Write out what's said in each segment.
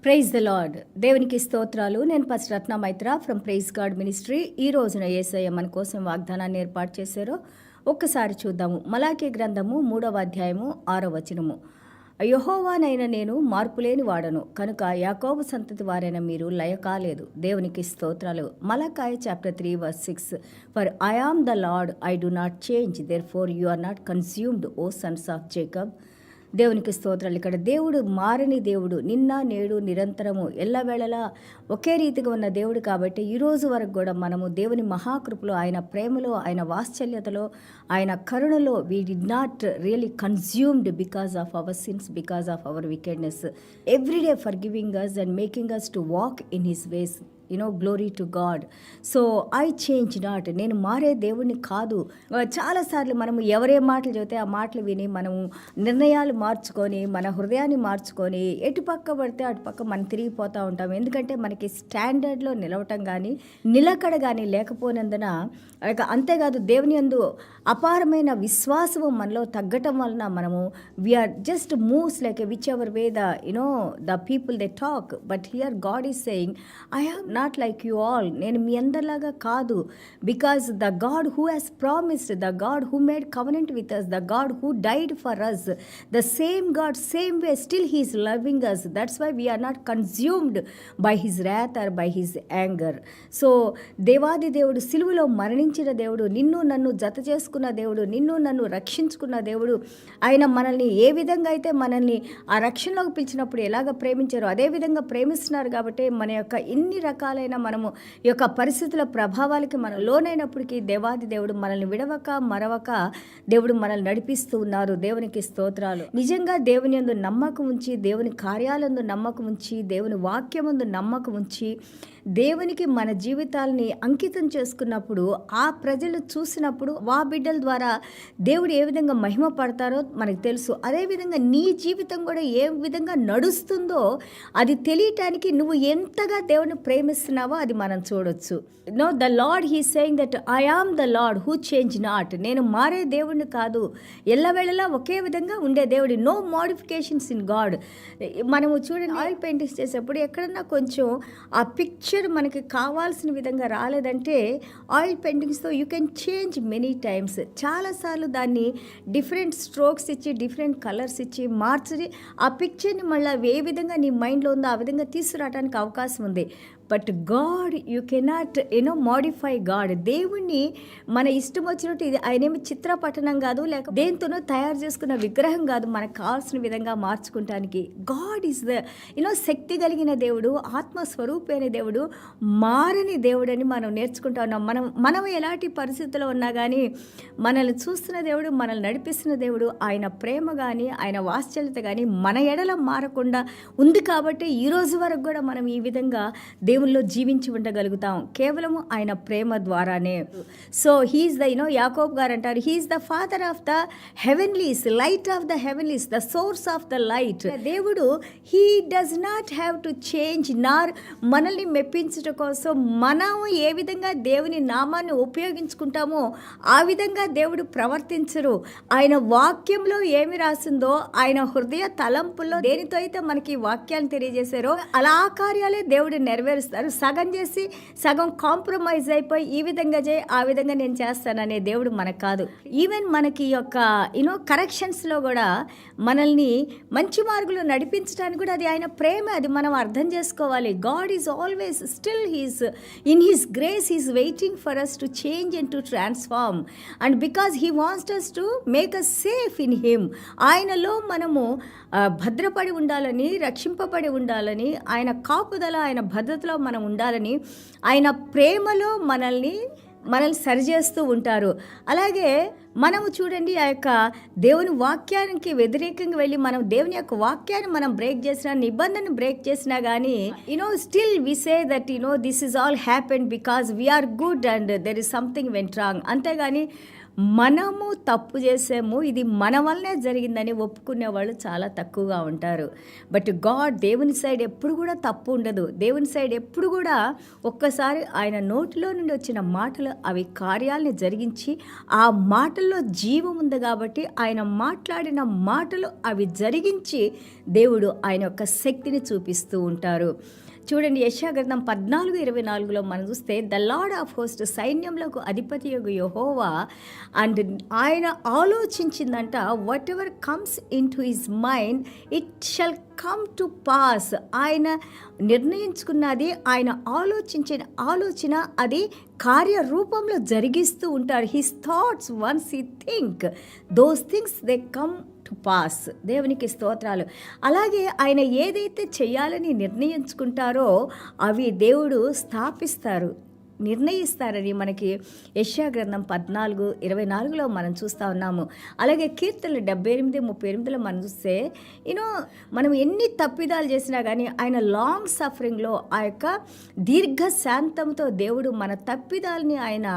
Praise the lord. దేవునికి స్తోత్రాలు. నేను pastor Ratna Maitra from praise God ministry. ఈ రోజున యేసయ్య మన కోసం వాగ్దానాన్ని ఏర్పాటు చేశారో ఒక్కసారి చూద్దాము. మలాకీ గ్రంథము 3వ అధ్యాయము 6వ వచనము. యెహోవానైన నేను మార్పులేని వాడను, కనుక యాకోబు సంతతి వారైన మీరు లయ కాలేదు. దేవునికి స్తోత్రాలు. Malachi chapter 3 verse 6. For I am the Lord, I do not change, therefore you are not consumed, O sons of Jacob. దేవునికి స్తోత్రాలు. ఇక్కడ దేవుడు మారని దేవుడు, నిన్న నేడు నిరంతరము ఎల్లవేళలా ఒకే రీతిగా ఉన్న దేవుడు. కాబట్టి ఈ రోజు వరకు కూడా మనము దేవుని మహాకృపలో, ఆయన ప్రేమలో, ఆయన వాత్సల్యతలో, ఆయన కరుణలో we did not really consumed because of our sins, because of our wickedness. Every day for giving us and making us to walk in his ways. Glory to God. So I change not, నేను మారే దేవుడిని కాదు. చాలాసార్లు మనము ఎవరే మాటలు చెబితే ఆ మాటలు విని మనము నిర్ణయాలు మార్చుకొని, మన హృదయాన్ని మార్చుకొని ఎటుపక్క పడితే అటుపక్క మనం తిరిగిపోతూ ఉంటాం. ఎందుకంటే మనకి స్టాండర్డ్లో నిలవటం కానీ నిలకడ కానీ లేకపోయినందున, అంతేకాదు దేవుని యందు అపారమైన విశ్వాసము మనలో తగ్గటం వలన మనము we are just moves like whichever way the people they talk. But here God is saying, I have not like you all, నేను మీ అందరిలాగా కాదు. Because the God who has promised, the God who made covenant with us, the God who died for us, the same God same way still he is loving us. That's why we are not consumed by his wrath or by his anger. So దేవాది దేవుడు, సిలువలో మరణించిన దేవుడు, నిన్ను నన్ను జత చేసుకున్న దేవుడు, నిన్ను నన్ను రక్షించుకున్న దేవుడు, ఆయన మనల్ని ఏ విధంగా అయితే మనల్ని ఆ రక్షణలోకి పిలిచినప్పుడు ఎలాగ ప్రేమించారో అదే విధంగా ప్రేమిస్తున్నారు. కాబట్టి మన యొక్క ఇన్ని రకాలైన మనము ఈ యొక్క పరిస్థితుల ప్రభావాలకి మనం లోనైనప్పటికీ దేవాది దేవుడు మనల్ని విడవక మరవక దేవుడు మనల్ని నడిపిస్తూ ఉన్నారు. దేవునికి స్తోత్రాలు. నిజంగా దేవుని యందు నమ్మకం ఉంచి, దేవుని కార్యాలందు నమ్మకం ఉంచి, దేవుని వాక్యమందు నమ్మకం ఉంచి దేవునికి మన జీవితాలని అంకితం చేసుకున్నప్పుడు, ఆ ప్రజలు చూసినప్పుడు ఆ బిడ్డల ద్వారా దేవుడు ఏ విధంగా మహిమ పడతారో మనకు తెలుసు. అదేవిధంగా నీ జీవితం కూడా ఏ విధంగా నడుస్తుందో అది తెలియటానికి నువ్వు ఎంతగా దేవుని ప్రేమిస్తున్నావో అది మనం చూడొచ్చు. The Lord he saying that I am the Lord who change not, నేను మారే దేవుడిని కాదు, ఎల్లవేళలా ఒకే విధంగా ఉండే దేవుడి. No modifications in God. మనము చూడండి, ఆయిల్ పెయింటింగ్స్ చేసేప్పుడు ఎక్కడన్నా కొంచెం ఆ పిక్చర్ మనకి కావాల్సిన విధంగా రాలేదంటే ఆయిల్ పెయింటింగ్స్తో you can change many times. చాలాసార్లు దాన్ని డిఫరెంట్ స్ట్రోక్స్ ఇచ్చి, డిఫరెంట్ కలర్స్ ఇచ్చి మార్చి ఆ పిక్చర్ని మళ్ళీ ఏ విధంగా నీ మైండ్లో ఉందో ఆ విధంగా తీసుకురావడానికి అవకాశం ఉంది. But God you cannot modify God. దేవుణ్ణి మన ఇష్టం వచ్చినట్టు, ఇది ఆయనేమి చిత్రపటనం కాదు, లేక దేంతోనో తయారు చేసుకున్న విగ్రహం కాదు మనకు కావాల్సిన విధంగా మార్చుకుంటానికి. గాడ్ ఈజ్ ద శక్తి కలిగిన దేవుడు, ఆత్మస్వరూపి అనే దేవుడు, మారని దేవుడు అని మనం నేర్చుకుంటా ఉన్నాం. మనం ఎలాంటి పరిస్థితుల్లో ఉన్నా కానీ మనల్ని చూస్తున్న దేవుడు, మనల్ని నడిపిస్తున్న దేవుడు, ఆయన ప్రేమ కానీ ఆయన వాత్సల్యత కానీ మన ఎడల మారకుండా ఉంది. కాబట్టి ఈ రోజు వరకు కూడా మనం ఈ విధంగా దేవుల్లో జీవించి ఉండగలుగుతాం కేవలము ఆయన ప్రేమ ద్వారానే. సో హీఈస్ ద యాకోబ్ గారు అంటారు, he is the father of the heavenlies, light of the heavenlies, the source of the light. దేవుడు he does not have to change, nor మనల్ని మెప్పించడం కోసం మనం ఏ విధంగా దేవుని నామాన్ని ఉపయోగించుకుంటామో ఆ విధంగా దేవుడు ప్రవర్తించరు. ఆయన వాక్యంలో ఏమి రాసిందో, ఆయన హృదయ తలంపుల్లో దేనితో అయితే మనకి వాక్యాన్ని తెలియజేశారో అలా కార్యాలే దేవుడు నెరవేరుస్తారు. సగం చేసి సగం కాంప్రమైజ్ అయిపోయి ఈ విధంగా చేయి, ఆ విధంగా నేను చేస్తాననే దేవుడు మనకు కాదు. ఈవెన్ మనకి యొక్క కరెక్షన్స్లో కూడా మనల్ని మంచి మార్గంలో నడిపించడానికి కూడా అది ఆయన ప్రేమ, అది మనం అర్థం చేసుకోవాలి. God is always still he's in his grace, he's waiting for us to change and to transform. And because he wants us to make us safe in him. ఆయనలో మనము భద్రపడి ఉండాలని, రక్షింపబడి ఉండాలని, ఆయన కాపుదల, ఆయన భద్రతలో మనం ఉండాలని, ఆయన ప్రేమలో మనల్ని సరిచేస్తూ ఉంటారు. అలాగే మనము చూడండి, ఆ యొక్క దేవుని వాక్యానికి వ్యతిరేకంగా వెళ్ళి మనం దేవుని యొక్క వాక్యాన్ని మనం బ్రేక్ చేసినా, నిబంధన బ్రేక్ చేసినా కానీ still we say that this is all happened because we are good and there is something went wrong. అంతేగాని మనము తప్పు చేసాము, ఇది మన వల్లనే జరిగిందని ఒప్పుకునే వాళ్ళు చాలా తక్కువగా ఉంటారు. బట్ గాడ్, దేవుని సైడ్ ఎప్పుడు కూడా తప్పు ఉండదు. దేవుని సైడ్ ఎప్పుడు కూడా ఒక్కసారి ఆయన నోటిలో నుండి వచ్చిన మాటలు అవి కార్యాలని జరిగించి ఆ మాటల మాటల్లో జీవం ఉంది కాబట్టి ఆయన మాట్లాడిన మాటలు అవి జరిగించి దేవుడు ఆయన యొక్క శక్తిని చూపిస్తూ ఉంటారు. చూడండి, యెషయా గ్రంథం 14:24లో మనం చూస్తే, ద లార్డ్ ఆఫ్ హోస్ట్, సైన్యములకు అధిపతియగు యెహోవా, అండ్ ఆయన ఆలోచించిందంట, whatever comes into his mind it shall come to pass. ఆయన నిర్ణయించుకున్నది, ఆయన ఆలోచించిన ఆలోచన అది కార్యరూపంలో జరిగిస్తూ ఉంటారు. His thoughts once he think those things they come to pass. దేవునికి స్తోత్రాలు. అలాగే ఆయన ఏదైతే చేయాలని నిర్ణయించుకుంటారో అవి దేవుడు స్థాపిస్తారు, నిర్ణయిస్తారని మనకి యెషయా గ్రంథం 14:24లో మనం చూస్తూ ఉన్నాము. అలాగే కీర్తనలు 78:38లో మనం చూస్తే, మనం ఎన్ని తప్పిదాలు చేసినా కానీ ఆయన లాంగ్ సఫరింగ్లో ఆ యొక్క దీర్ఘశాంతంతో దేవుడు మన తప్పిదాలని ఆయన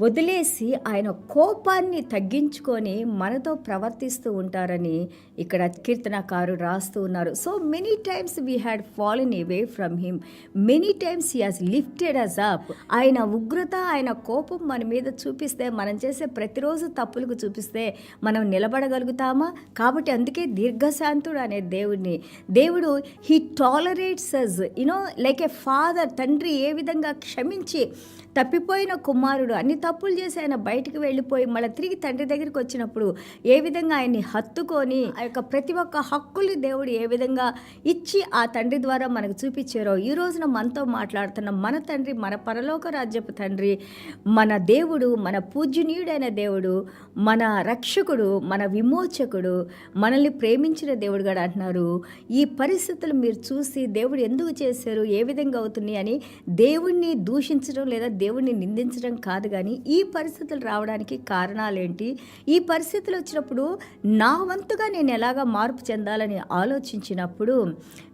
వదిలేసి ఆయన కోపాన్ని తగ్గించుకొని మనతో ప్రవర్తిస్తూ ఉంటారని ఇక్కడ కీర్తనకారు రాస్తూ ఉన్నారు. So many times we had fallen away from him, many times he has lifted us up. ఆయన ఉగ్రత, ఆయన కోపం మన మీద చూపిస్తే, మనం చేసే ప్రతిరోజు తప్పులకు చూపిస్తే మనం నిలబడగలుగుతామా? కాబట్టి అందుకే దీర్ఘశాంతుడు అనే దేవుడు he tolerates us, like a father. తండ్రి ఏ విధంగా క్షమించి తప్పిపోయిన కుమారుడు అన్ని తప్పులు చేసి ఆయన బయటికి వెళ్ళిపోయి మళ్ళీ తిరిగి తండ్రి దగ్గరికి వచ్చినప్పుడు ఏ విధంగా ఆయన్ని హత్తుకొని ఆ యొక్క ప్రతి ఒక్క హక్కులు దేవుడు ఏ విధంగా ఇచ్చి ఆ తండ్రి ద్వారా మనకు చూపించారో, ఈ రోజున మనతో మాట్లాడుతున్న మన తండ్రి, మన పరలోక రాజ్యపు తండ్రి, మన దేవుడు, మన పూజ్యనీయుడైన దేవుడు, మన రక్షకుడు, మన విమోచకుడు, మనల్ని ప్రేమించిన దేవుడు కూడా అంటున్నారు. ఈ పరిస్థితులు మీరు చూసి దేవుడు ఎందుకు చేశారు, ఏ విధంగా అవుతుంది అని దేవుణ్ణి దూషించడం లేదా దేవుణ్ణి నిందించడం కాదు, కానీ ఈ పరిస్థితులు రావడానికి కారణాలేంటి, ఈ పరిస్థితులు వచ్చినప్పుడు నా వంతుగా నేను ఎలాగా మార్పు చెందాలని ఆలోచించినప్పుడు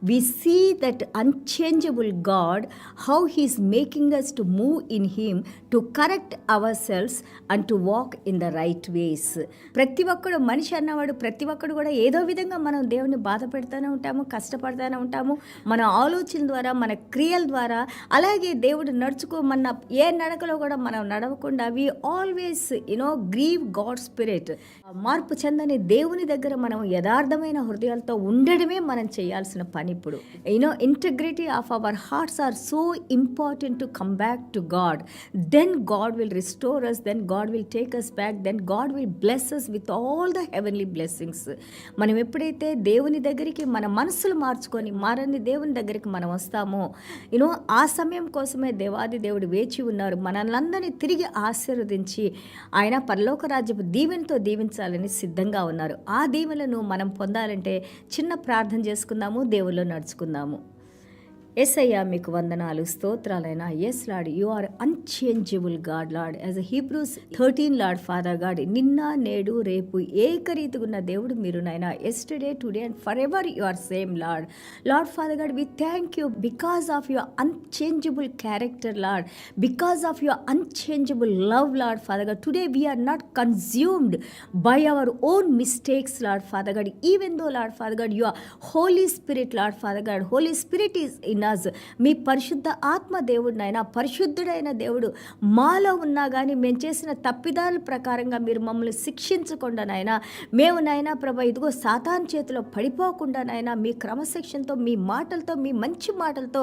we see that unchangeable God, how he's making us to move in him to correct ourselves and to walk in the right ways. ప్రతి ఒక్కడు మనిషి అన్నవాడు, ప్రతి ఒక్కడు కూడా ఏదో విధంగా మనం దేవుని బాధ పెడతానే ఉంటాము, కష్టపడతానే ఉంటాము, మన ఆలోచన ద్వారా, మన క్రియల ద్వారా. అలాగే దేవుడు నడుచుకోమన్న ఏ నడకలో కూడా మనం నడవకుండా we always grieve God spirit. మార్పు చెందని దేవుని దగ్గర మనం యథార్థమైన హృదయాలతో ఉండడమే మనం చేయాల్సిన పని. ఇప్పుడు integrity of our hearts are so important to come back to God. Then God will restore us, then God will take us back, then God will bless us with all the heavenly blessings. మనం ఎప్పుడైతే దేవుని దగ్గరికి మన మనసులు మార్చుకొని మారని దేవుని దగ్గరికి మనం వస్తామో, ఆ సమయం కోసమే దేవాది దేవుడు వేచి ఉన్నారు. మనల్నందరినీ తిరిగి ఆశీర్వదించి ఆయన పరలోక రాజ్యపు దీవెనతో దీవించాలని సిద్ధంగా ఉన్నారు. ఆ దీవెనలను మనం పొందాలంటే చిన్న ప్రార్థన చేసుకుందాము, దేవుల్లో నడుచుకుందాము. యేసయ్యా మీకు వందనాలు, స్తోత్రాలైనా. Yes Lord, you are unchangeable God Lord. As a Hebrews 13 Lord Father God, నిన్న నేడు రేపు ఏకరీతిగా ఉన్న దేవుడు మీరు నాయనా. Yesterday, today and forever you are same Lord. Lord Father God, we thank you because of your unchangeable character Lord, because of your unchangeable love Lord Father God. Today we are not consumed by our own mistakes Lord Father God, even though lord Father God you are Holy Spirit Lord Father God. Holy Spirit is in us. మీ పరిశుద్ధ ఆత్మ దేవుడు నాయన, పరిశుద్ధుడైన దేవుడు మాలో ఉన్నా కానీ మేము చేసిన తప్పిదాల ప్రకారంగా మీరు మమ్మల్ని శిక్షించకుండా నాయన, మేము నాయన ప్రభా ఇదిగో సాతాను చేతిలో పడిపోకుండా నాయన, మీ క్రమశిక్షణతో, మీ మాటలతో, మీ మంచి మాటలతో,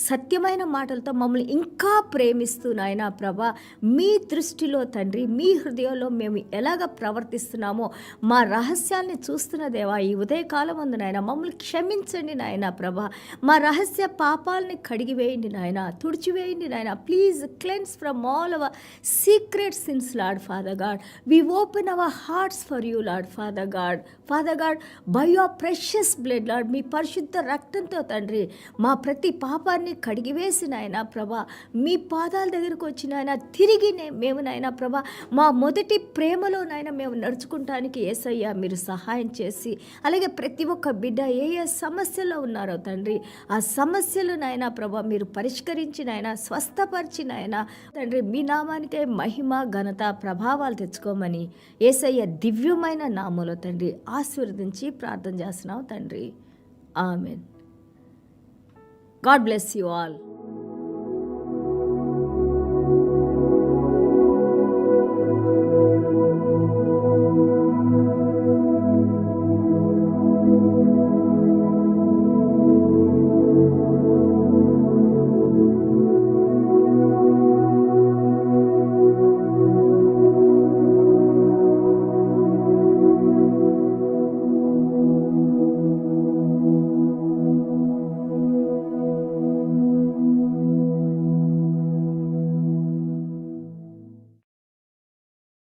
సత్యమైన మాటలతో మమ్మల్ని ఇంకా ప్రేమిస్తూ నాయన ప్రభా, మీ దృష్టిలో తండ్రి, మీ హృదయంలో మేము ఎలాగ ప్రవర్తిస్తున్నామో మా రహస్యాల్ని చూస్తున్న దేవా, ఈ ఉదయకాలం ఉంది నాయన, మమ్మల్ని క్షమించండి నాయన ప్రభా, మా రహస్య పాపాలని కడిగివేయండి నాయన, తుడిచివేయండి నాయన. Please cleanse from all our secret sins Lord Father God. We open our hearts for you Lord Father God. Father God, by your precious blood Lord, మీ పరిశుద్ధ రక్తంతో తండ్రి మా ప్రతి పాపాన్ని కడిగివేసి నాయన ప్రభా, మీ పాదాల దగ్గరకు వచ్చి నాయన తిరిగి మేము నాయన ప్రభా మా మొదటి ప్రేమలో నాయన మేము నడుచుకుంటానికి యేసయ్యా మీరు సహాయం చేసి, అలాగే ప్రతి ఒక్క బిడ్డ ఏ ఏ సమస్యలో ఉన్నారో తండ్రి, ఆ సమస్యలు నాయన ప్రభా మీరు పరిష్కరించి నాయన స్వస్థపరిచి నాయన తండ్రి మీ నామానికే మహిమ ఘనత ప్రభావాలు తెచ్చుకోమని యేసయ్య దివ్యమైన నామములో తండ్రి ఆశీర్వదించి ప్రార్థన చేస్తున్నాం తండ్రి. Amen. God bless you all.